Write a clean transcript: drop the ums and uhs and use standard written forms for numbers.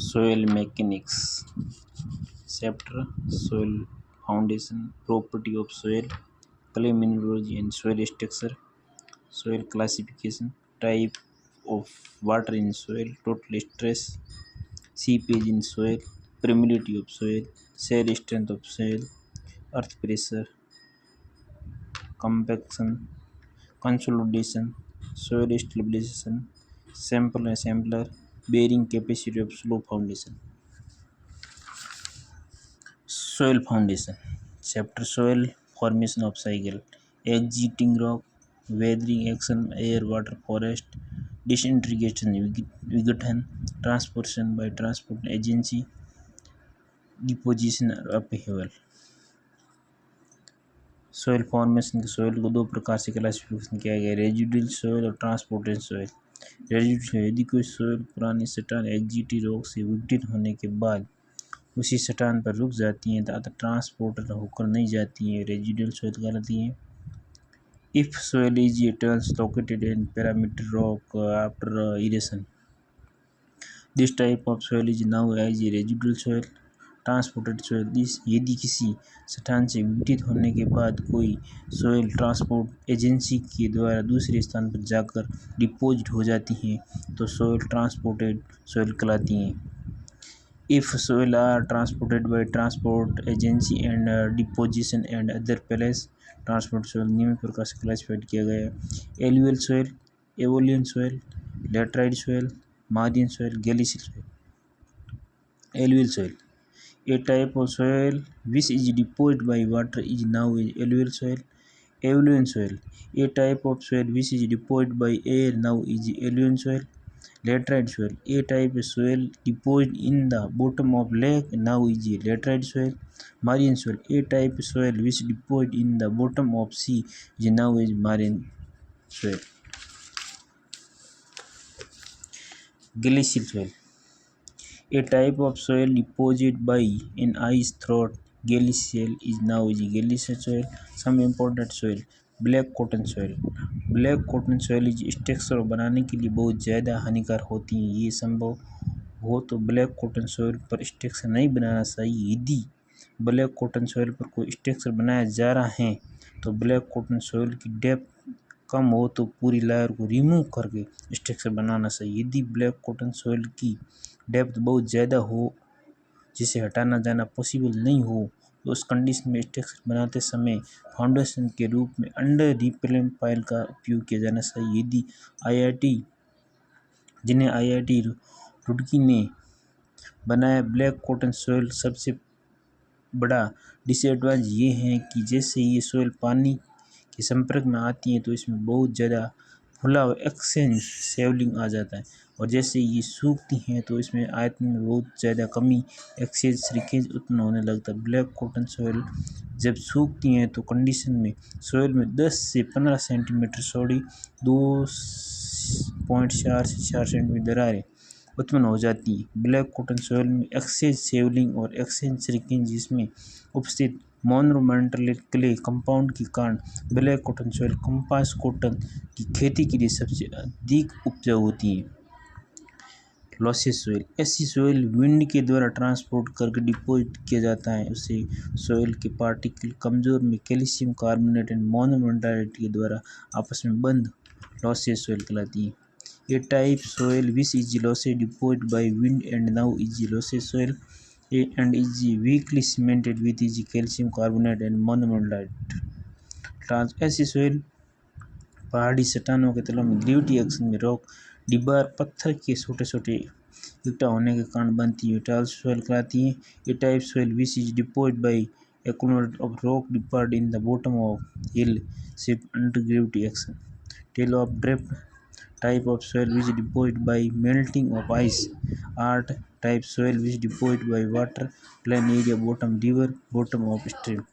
Soil mechanics chapter soil foundation property of soil clay mineralogy and soil structure soil classification type of water in soil total stress seepage in soil permeability of soil soil strength of soil earth pressure compaction consolidation soil stabilization sample assembler bearing capacity of slope foundation. Soil foundation chapter soil formation of cycle exciting rock weathering action air water forest disintegration vigaton transportation by transport agency deposition और upheaval. Soil formation के soil को दो प्रकार से classification किया गया है, residual soil और ट्रांसपोर्टेड सोयल। रेजिडुअल सोयल यदि कोई सोयल पुरानी चट्टान एक्जिटी रॉक से विघटित होने के बाद उसी चट्टान पर रुक जाती हैं तथा ट्रांसपोर्टर होकर नहीं जाती हैं, रेजिडुअल सोयल कहलाती हैं। If soil is turns located in parameter rock after erosion this type of soil is now as a residual soil. Transported soil यदि किसी चट्टान से विघटित होने के बाद कोई सोयल ट्रांसपोर्ट एजेंसी के द्वारा दूसरे स्थान पर जाकर डिपोजिट हो जाती हैं तो सोयल ट्रांसपोर्टेड सोयल कहलाती हैं। If soil are transported by transport agency and deposition and other place transport soil निम्न प्रकार से क्लासिफाइड किया गया है। Alluvial soil, aeolian soil, laterite soil, margin soil, glacial soil. Alluvial soil a type of soil which is deposited by water is now alluvial soil. Alluvial soil a type of soil which is deposited by air now is alluvial soil. Laterite soil a type of soil deposited in the bottom of lake now is laterite soil. Marine soil a type of soil which deposited in the bottom of sea is now is marine soil. Glacial soil a type of soil deposited by an ice through glacial is now is glacial soil. Some important soil black cotton soil. Black cotton soil is structure बनाने के लिए बहुत ज़्यादा हानिकारक होती हैं। ये संभव हो तो ब्लैक कॉटन सोयल पर स्ट्रक्चर नहीं बनाना चाहिए। यदि ब्लैक कॉटन सोयल पर कोई स्ट्रक्चर बनाया जा रहा है तो ब्लैक कॉटन सोयल की डेप्थ कम हो तो पूरी लेयर को रिमूव करके स्ट्रक्चर बनाना चाहिए। यदि ब्लैक कॉटन सोयल की डेप्थ बहुत ज़्यादा हो जिसे हटाना जाना पॉसिबल नहीं हो तो उस कंडीशन में स्ट्रक्चर बनाते समय फाउंडेशन के रूप में अंडर रिपेलेंट पाइल का उपयोग किया जाना चाहिए। यदि आईआईटी रुड़की ने बनाया ब्लैक कॉटन सोयल सबसे बड़ा डिसएडवांटेज ये है कि जैसे ये सोयल पानी के संपर्क में आती है तो इसमें बहुत ज़्यादा फुला हुआ एक्सचेंज सेवलिंग आ जाता है और जैसे ये सूखती हैं तो इसमें आयतन में बहुत ज़्यादा कमी एक्सचेंज श्रिंकेज उत्पन्न होने लगता है। ब्लैक कॉटन सोयल जब सूखती हैं तो कंडीशन में सोयल में 10 से 15 सेंटीमीटर चौड़ी 2.4 से 4 सेंटीमीटर दरारें उत्पन्न हो जाती है। ब्लैक कॉटन सोयल में एक्सचेंज सेवलिंग और एक्सचेंज श्रिंकेज जिसमें उपस्थित मोनोमेंटल क्ले कंपाउंड के कारण black cotton soil compass cotton की खेती के लिए सबसे अधिक उपजाऊ होती है। लॉसेस सोयल ऐसी सोयल विंड के द्वारा ट्रांसपोर्ट करके डिपोजिट किया जाता है। उसे सोयल के पार्टिकल कमजोर में कैल्शियम कार्बोनेट एंड मोनोमेंटालिटी के द्वारा आपस में बंद लॉसेस सोयल कहलाती है। A type soil which is loess deposit by wind and now is loess soil and is weakly cemented with is calcium carbonate and monometallic ऐसी सोयल पहाड़ी चट्टानों के तलों में ग्रेविटी एक्शन में रॉक डिबार पत्थर के छोटे छोटे इकट्ठा होने के कारण बनती है। टाल सोयल कहलाती है। ये type soil which is deposited bye accumulation of rock deposited in the bottom of hill shape under gravity action. Tail of drift type of soil which deposited by melting of ice. Art type soil which deposited by water plain area bottom river bottom of stream.